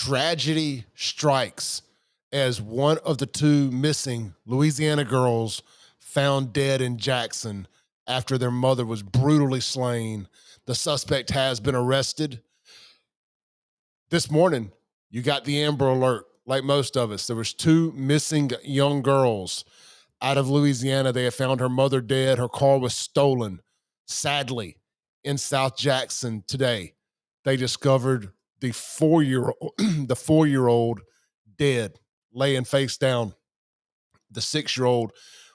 tragedy strikes as one of the two missing Louisiana girls found dead in Jackson after their mother was brutally slain. The suspect has been arrested. This morning, you got the Amber Alert, like most of us. There was two missing young girls out of Louisiana. They had found her mother dead. Her car was stolen, sadly, in South Jackson today. They discovered the four-year-old dead, laying face down. The 6-year-old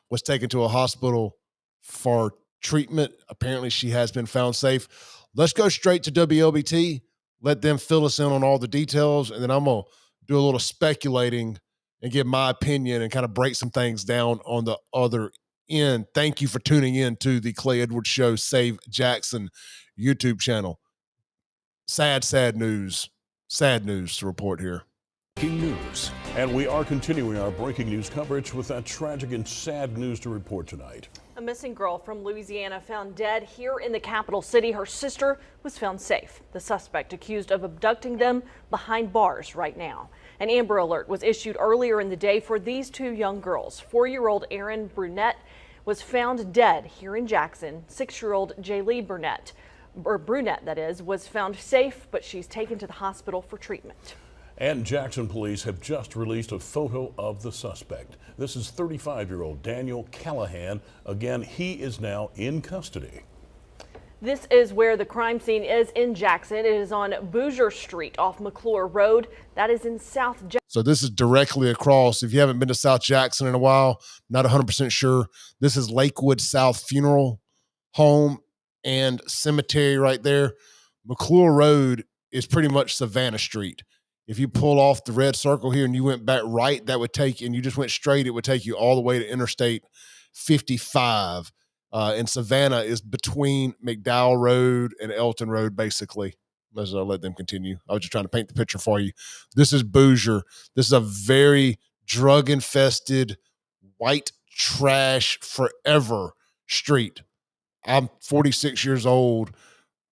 was taken to a hospital for treatment. Apparently, she has been found safe. Let's go straight to WLBT. Let them fill us in on all the details, and then I'm going to do a little speculating and give my opinion and kind of break some things down on the other end. Thank you for tuning in to the Clay Edwards Show Save Jackson YouTube channel. Sad news. Sad news to report here. Breaking news. And we are continuing our breaking news coverage with that tragic and sad news to report tonight. A missing girl from Louisiana found dead here in the capital city. Her sister was found safe. The suspect accused of abducting them behind bars right now. An Amber Alert was issued earlier in the day for these two young girls. 4-year-old Erin Brunett was found dead here in Jackson. 6-year-old Jalie Brunett, that is, was found safe, but she's taken to the hospital for treatment. And Jackson police have just released a photo of the suspect. This is 35-year-old Daniel Callihan. Again, he is now in custody. This is where the crime scene is in Jackson. It is on Boozier Street off McClure Road. That is in South Jackson. So this is directly across. If you haven't been to South Jackson in a while, not 100% sure. This is Lakewood South Funeral Home and Cemetery right there. McClure Road is pretty much Savannah Street. If you pull off the red circle here and you went back right, that would take you, and you just went straight, it would take you all the way to Interstate 55. And Savannah is between McDowell Road and Elton Road, basically. As I'll let them continue. I was just trying to paint the picture for you. This is Boozier. This is a very drug-infested, white trash forever street. I'm 46 years old.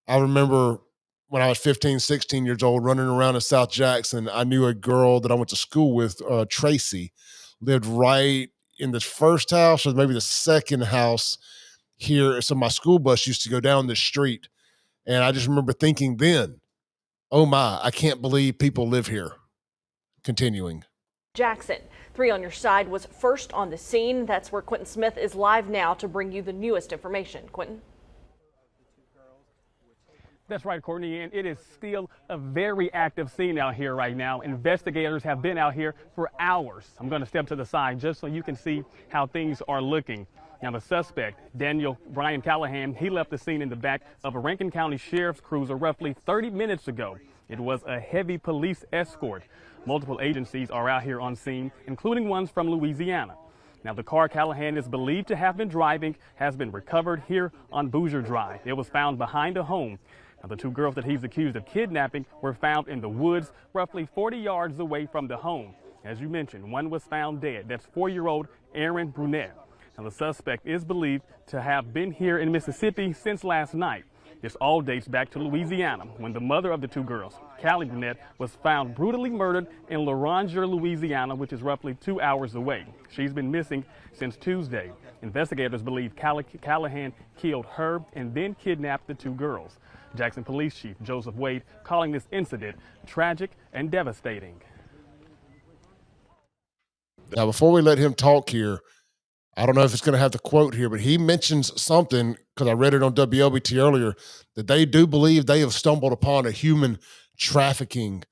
I remember when I was 15, 16 years old, running around in South Jackson. I knew a girl that I went to school with, Tracy, lived right in the first house or maybe the second house here. So my school bus used to go down this street. And I just remember thinking then, oh my, I can't believe people live here. Continuing. Jackson, 3 on your side was first on the scene. That's where Quentin Smith is live now to bring you the newest information. Quentin. That's right, Courtney, and it is still a very active scene out here right now. Investigators have been out here for hours. I'm going to step to the side just so you can see how things are looking. Now, the suspect, Daniel Callihan, he left the scene in the back of a Rankin County Sheriff's cruiser roughly 30 minutes ago. It was a heavy police escort. Multiple agencies are out here on scene, including ones from Louisiana. Now, the car Callihan is believed to have been driving has been recovered here on Boozier Drive. It was found behind a home. Now, the two girls that he's accused of kidnapping were found in the woods roughly 40 yards away from the home. As you mentioned, one was found dead. That's 4-year-old Erin Brunett. Now, the suspect is believed to have been here in Mississippi since last night. This all dates back to Louisiana, when the mother of the two girls, Callie Brunett, was found brutally murdered in Loranger, Louisiana, which is roughly 2 hours away. She's been missing since Tuesday. Investigators believe Callihan killed her and then kidnapped the two girls. Jackson Police Chief Joseph Wade calling this incident tragic and devastating. Now, before we let him talk here, I don't know if it's going to have the quote here, but he mentions something, because I read it on WLBT earlier, that they do believe they have stumbled upon a human trafficking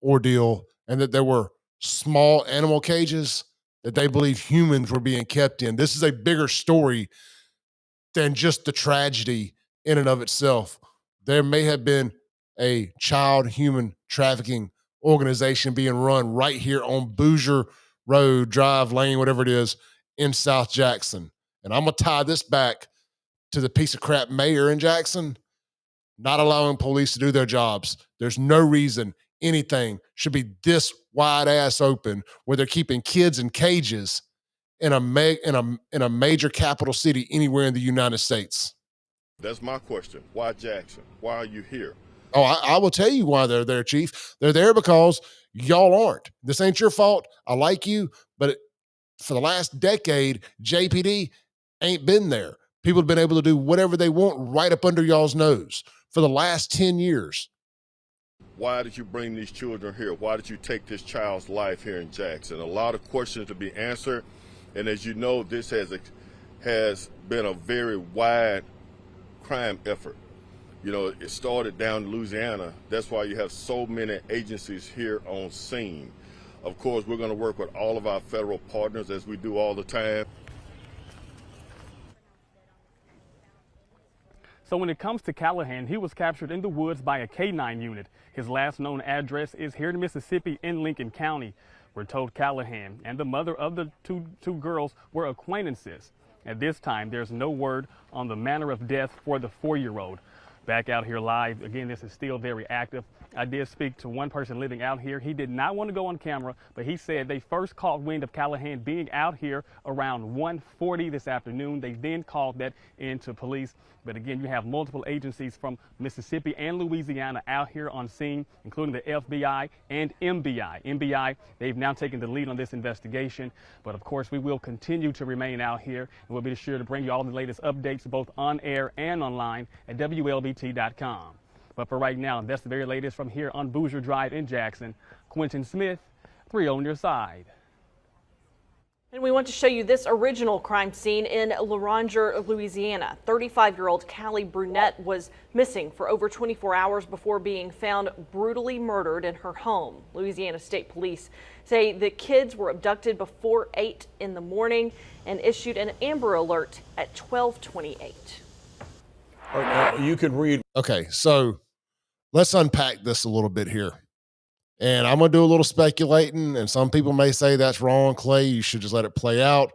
ordeal, and that there were small animal cages that they believe humans were being kept in. This is a bigger story than just the tragedy in and of itself. There may have been a child human trafficking organization being run right here on Boozier Road, Drive, Lane, whatever it is, in South Jackson. And I'm going to tie this back to the piece of crap mayor in Jackson not allowing police to do their jobs. There's no reason anything should be this wide ass open where they're keeping kids in cages in a major capital city anywhere in the United States. That's my question. Why Jackson? Why are you here? Oh, I will tell you why they're there, Chief. They're there because y'all aren't. This ain't your fault. I like you, but for the last decade, JPD ain't been there. People have been able to do whatever they want right up under y'all's nose for the last 10 years. Why did you bring these children here? Why did you take this child's life here in Jackson? A lot of questions to be answered. And as you know, this has been a very wide crime effort. You know, it started down in Louisiana. That's why you have so many agencies here on scene. Of course, we're going to work with all of our federal partners as we do all the time. So when it comes to Callihan, he was captured in the woods by a K-9 unit. His last known address is here in Mississippi in Lincoln County. We're told Callihan and the mother of the two girls were acquaintances. At this time, there's no word on the manner of death for the 4-year-old. Back out here live, again, this is still very active. I did speak to one person living out here. He did not want to go on camera, but he said they first caught wind of Callihan being out here around 1:40 this afternoon. They then called that into police. But again, you have multiple agencies from Mississippi and Louisiana out here on scene, including the FBI and MBI. MBI, they've now taken the lead on this investigation. But of course, we will continue to remain out here, and we'll be sure to bring you all the latest updates, both on air and online at WLBT.com. But for right now, that's the very latest from here on Boozier Drive in Jackson. Quentin Smith, 3 on your side. And we want to show you this original crime scene in Loranger, Louisiana. 35-year-old Callie Brunett was missing for over 24 hours before being found brutally murdered in her home. Louisiana State Police say the kids were abducted before 8 in the morning and issued an Amber Alert at 12:28. All right, now you can read. Okay, so let's unpack this a little bit here. And I'm going to do a little speculating, and some people may say that's wrong, Clay. You should just let it play out.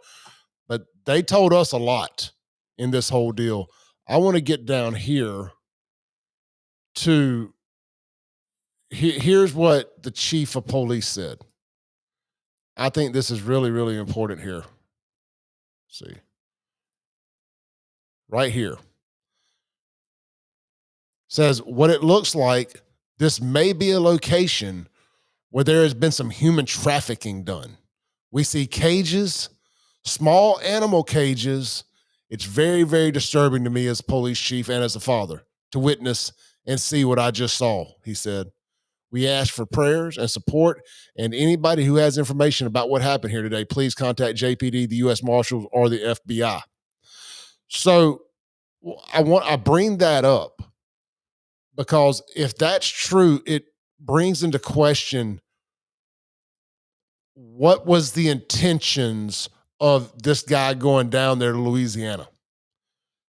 But they told us a lot in this whole deal. I want to get down here to here's what the chief of police said. I think this is really, really important here. Let's see. Right here. Says what it looks like, this may be a location where there has been some human trafficking done. We see cages, small animal cages. It's very, very disturbing to me as police chief and as a father to witness and see what I just saw, he said. We ask for prayers and support, and anybody who has information about what happened here today, please contact JPD, the U.S. Marshals, or the FBI. So I bring that up because if that's true, it brings into question what was the intentions of this guy going down there to Louisiana.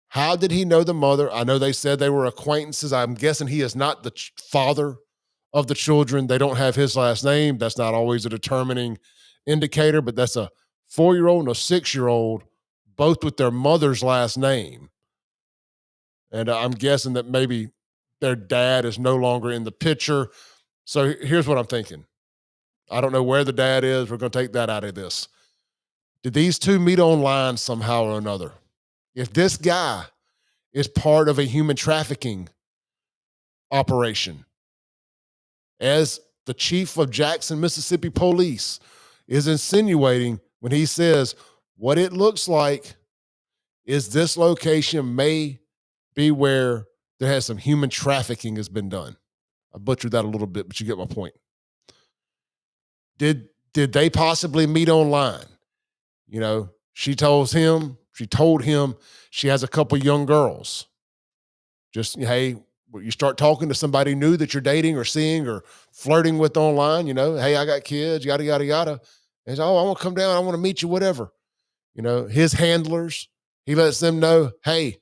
How did he know the mother? I know they said they were acquaintances. I'm guessing he is not the father of the children. They don't have his last name. That's not always a determining indicator, but that's a 4-year-old and a 6-year-old, both with their mother's last name. And I'm guessing that maybe their dad is no longer in the picture. So here's what I'm thinking. I don't know where the dad is. We're going to take that out of this. Did these two meet online somehow or another? If this guy is part of a human trafficking operation, as the chief of Jackson, Mississippi police is insinuating when he says what it looks like is this location may be where there has some human trafficking has been done. I butchered that a little bit, but you get my point. Did they possibly meet online? You know, she told him she has a couple young girls. Just, hey, you start talking to somebody new that you're dating or seeing or flirting with online, you know, hey, I got kids, yada, yada, yada. And oh, I want to come down. I want to meet you, whatever. You know, his handlers, he lets them know, hey,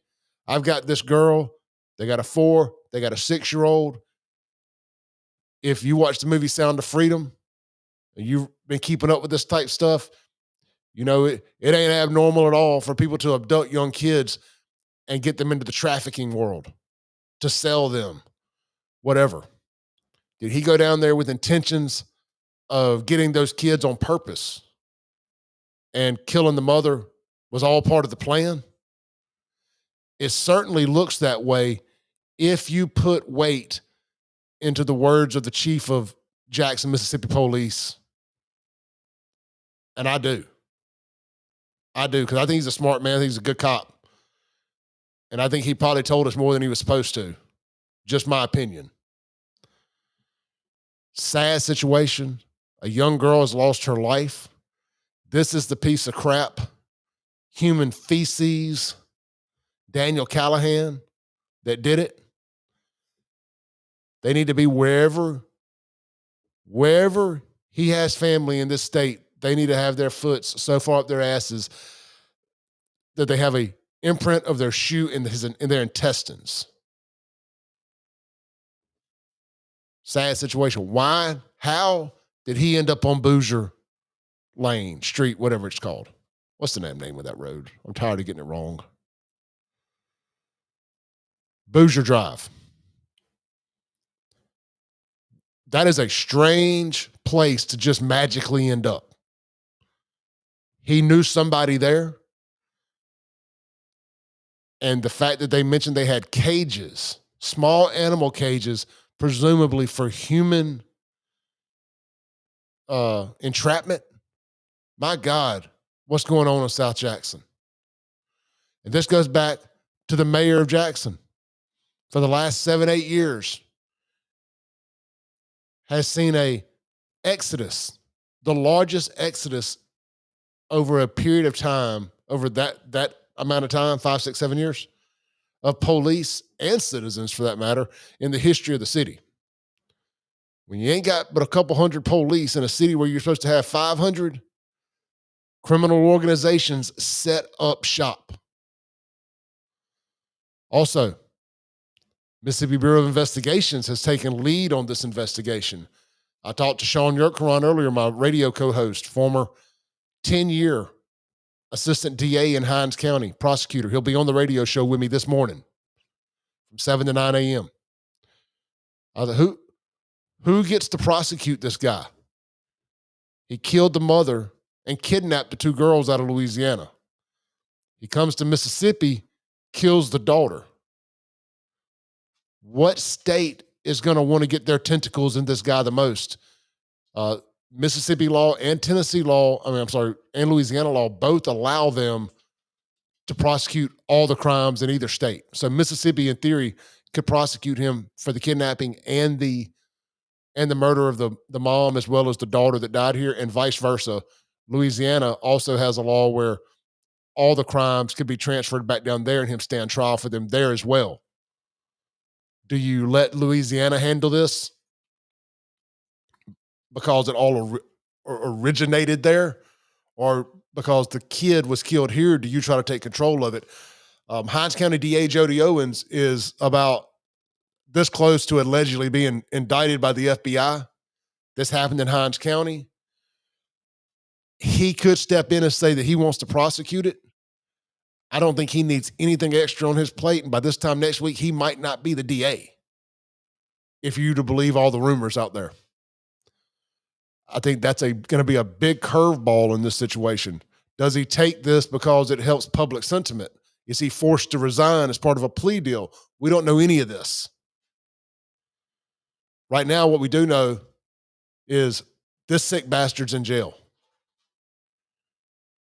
I've got this girl. They got a 4, they got a 6-year-old. If you watch the movie Sound of Freedom, and you've been keeping up with this type stuff, you know, it ain't abnormal at all for people to abduct young kids and get them into the trafficking world to sell them, whatever. Did he go down there with intentions of getting those kids on purpose and killing the mother was all part of the plan? It certainly looks that way if you put weight into the words of the chief of Jackson, Mississippi Police. And I do. Because I think he's a smart man. I think he's a good cop. And I think he probably told us more than he was supposed to. Just my opinion. Sad situation. A young girl has lost her life. This is the piece of crap, human feces, Daniel Callihan, that did it. They need to be wherever he has family in this state, they need to have their foots so far up their asses that they have a imprint of their shoe in their intestines. Sad situation. Why? How did he end up on Boozier Lane, Street, whatever it's called? What's the name of that road? I'm tired of getting it wrong. Boozier Drive. That is a strange place to just magically end up. He knew somebody there. And the fact that they mentioned they had cages, small animal cages, presumably for human entrapment. My God, what's going on in South Jackson? And this goes back to the mayor of Jackson. For the last 7-8 years, has seen a exodus, the largest exodus over a period of time, over that amount of time, 5, 6, 7 years, of police and citizens, for that matter, in the history of the city. When you ain't got but a couple hundred police in a city where you're supposed to have 500, criminal organizations set up shop. Also, Mississippi Bureau of Investigations has taken lead on this investigation. I talked to Sean Yerkeron earlier, my radio co-host, former 10-year assistant DA in Hinds County, prosecutor. He'll be on the radio show with me this morning from 7 to 9 a.m. Who gets to prosecute this guy? He killed the mother and kidnapped the 2 girls out of Louisiana. He comes to Mississippi, kills the daughter. What state is going to want to get their tentacles in this guy the most? Mississippi law and Tennessee law, and Louisiana law both allow them to prosecute all the crimes in either state. So Mississippi, in theory, could prosecute him for the kidnapping and the murder of the mom as well as the daughter that died here, and vice versa. Louisiana also has a law where all the crimes could be transferred back down there and him stand trial for them there as well. Do you let Louisiana handle this because it all originated there, or because the kid was killed here, do you try to take control of it? Hinds County DA Jody Owens is about this close to allegedly being indicted by the FBI. This happened in Hinds County. He could step in and say that he wants to prosecute it. I don't think he needs anything extra on his plate. And by this time next week, he might not be the DA, if you to believe all the rumors out there. I think that's going to be a big curveball in this situation. Does he take this because it helps public sentiment? Is he forced to resign as part of a plea deal? We don't know any of this. Right now, what we do know is this sick bastard's in jail.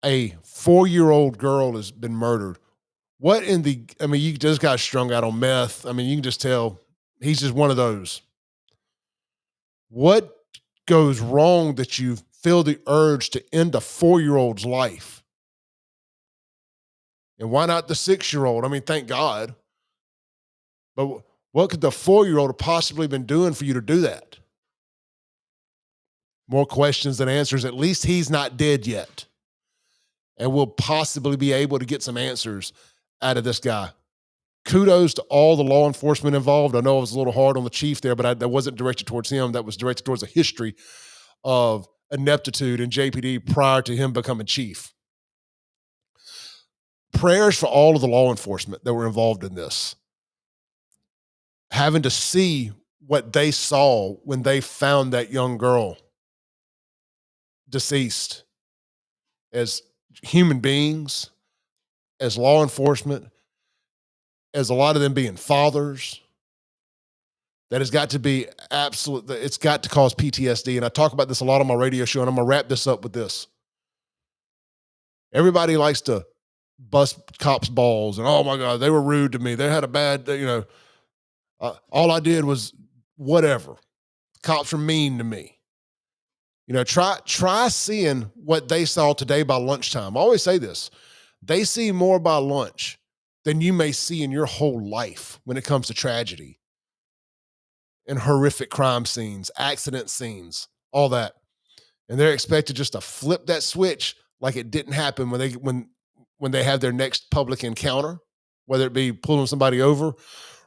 A 4-year-old girl has been murdered. You just got strung out on meth. You can just tell he's just one of those. What goes wrong that you feel the urge to end a 4-year-old's life? And why not the 6-year-old? Thank God. But what could the 4-year-old have possibly been doing for you to do that? More questions than answers. At least he's not dead yet. And we'll possibly be able to get some answers out of this guy. Kudos to all the law enforcement involved. I know I was a little hard on the chief there, but that wasn't directed towards him. That was directed towards a history of ineptitude in JPD prior to him becoming chief. Prayers for all of the law enforcement that were involved in this. Having to see what they saw when they found that young girl deceased, as human beings, as law enforcement, as a lot of them being fathers, that has got to be absolute. It's got to cause PTSD. And I talk about this a lot on my radio show, and I'm going to wrap this up with this. Everybody likes to bust cops' balls and, oh my God, they were rude to me. They had a bad, all I did was whatever. Cops were mean to me. Try seeing what they saw today by lunchtime. I always say this. They see more by lunch than you may see in your whole life when it comes to tragedy and horrific crime scenes, accident scenes, all that. And they're expected just to flip that switch like it didn't happen when they have their next public encounter, whether it be pulling somebody over,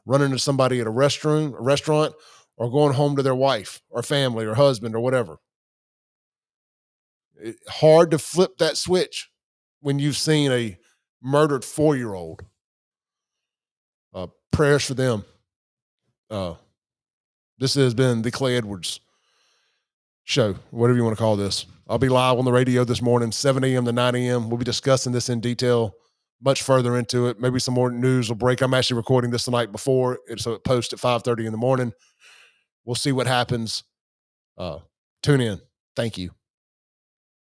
running into somebody at a restaurant, or going home to their wife or family or husband or whatever. It's hard to flip that switch when you've seen a murdered 4-year-old. Prayers for them. This has been the Clay Edwards Show, whatever you want to call this. I'll be live on the radio this morning, 7 a.m. to 9 a.m. We'll be discussing this in detail, much further into it. Maybe some more news will break. I'm actually recording this the night before, so it posts at 5:30 in the morning. We'll see what happens. Tune in. Thank you.